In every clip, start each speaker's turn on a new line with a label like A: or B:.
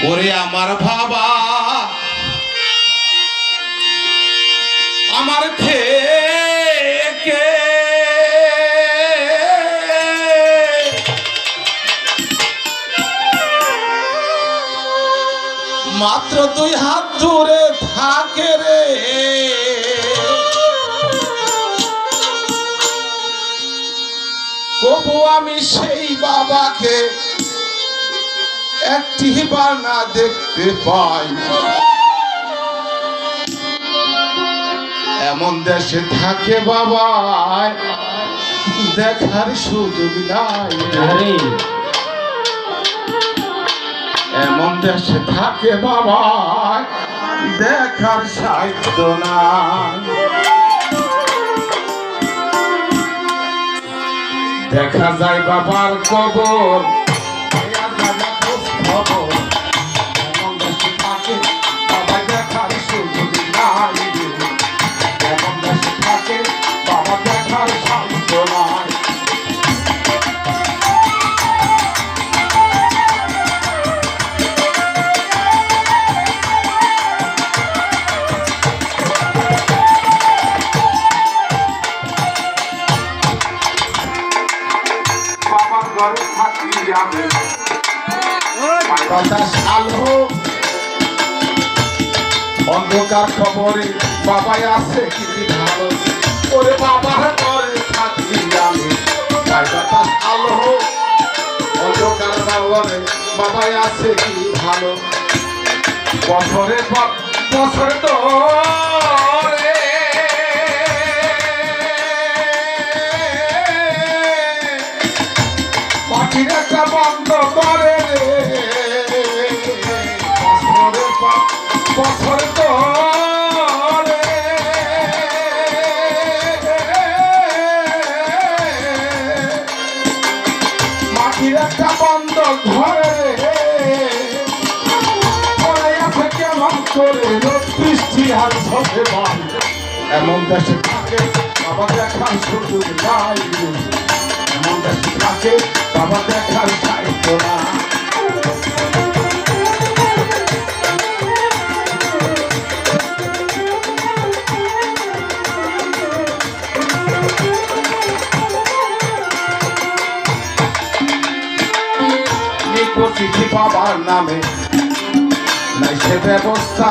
A: ওরে আমার বাবা আমার থেকে মাত্র 2 হাত দূরে থাকে রে তবু আমি সেই বাবাকে একটিবার না দেখতে পাই এমন দেশে থাকে বাবা দেখার সুযোগ নাই এমন দেশে থাকে বাবা দেখার সাধ্য নাই দেখা যায় বাবার কবর অন্ধকার খবরে বাবাই আছে কি ভালো ওরে বাবার ঘরে থাকি আমি আলো অন্ধকার খবরে বাবাই আছে কি ভালো বছরে বছরে তো পাখির একটা বন্ধ করে বছর তো মাটির একটা বন্ধ ঘরে আছে কেমন করে বৃষ্টি আর ঝোঁকে এমন দেশে থাকে বাবা দেখার সুযোগ নাই এমন দেশে থাকে বাবা দেখার সাহিত্য না চিঠি বাবার নামে নাই সে ব্যবস্থা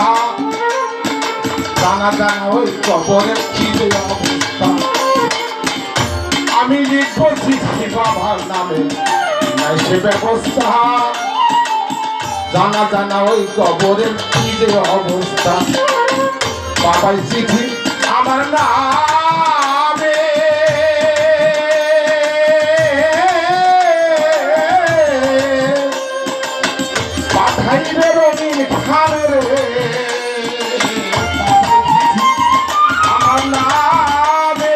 A: জানা জানা ওই কবরের কি অবস্থা আমি লিখবো চিঠি বাবার নামে নাই সে ব্যবস্থা জানা জানা ওই কবরের কি অবস্থা বাবাই চিঠি আমার নামে আমার নামে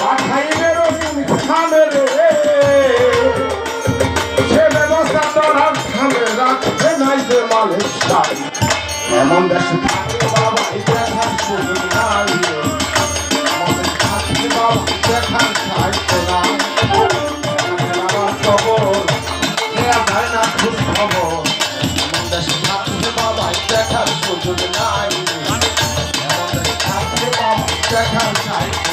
A: পাঠাইবে রঙিন খামে রে সে ব্যবস্থা তোরার খামে রাখবে নাই যে মালিক সাই এমন দেশে থাকে বাবাই দেখার সুযোগ নাই এমন থাকে বাবা দেখার সাহিত্য নাই দেখার সুযোগ নাই দেখার সাহিত্য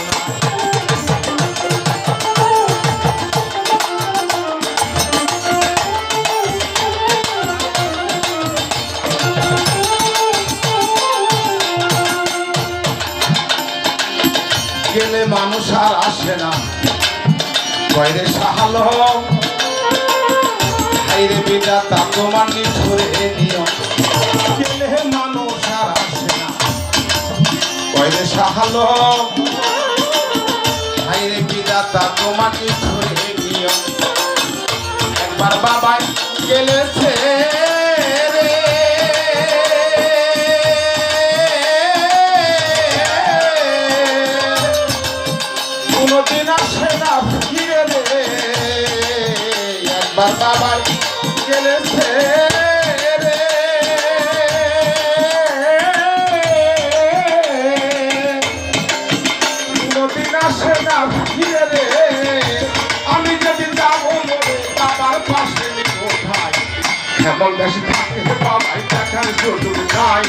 A: গেলে মানুষ আর আসে না বাইরে সাহালো হাইরে বিধাতা তোমার নিঠুরে নিয়ম গেলে মানুষ আর আসে না বাইরে সাহালো হাইরে বিধাতা তোমার নিঠুরে নিয়ম একবার বাবাই গেলেছে রে কোনদিন আসে না ফিরে রে একবার বাবাই গেলেছে রে কোনদিন আসে না ফিরে রে এমন দেশে থাকে বাবাই দেখার সুযোগ নাই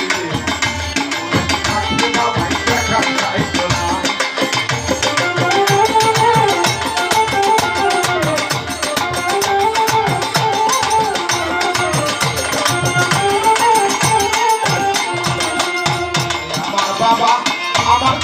A: থাকে বাবাই দেখার দায়িত্ব নাই আমার বাবা আমার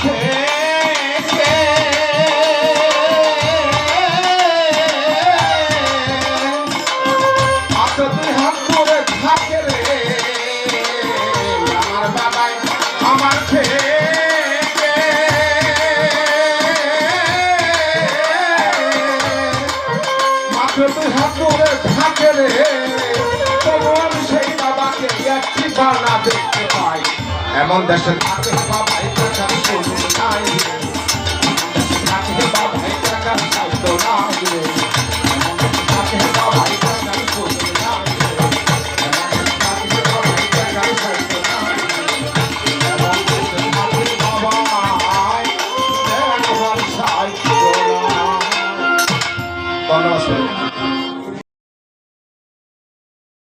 A: এমন দেশে থাকে বাবাই দেখার সুযোগ নাই থাকে বাবাই দেখার সাধ্য নাই থাকে বাবাই দেখার সুযোগ নাই থাকে বাবাই দেখার সাধ্য নাই বাবাই দেখার সাধ্য নাই। ধন্যবাদ।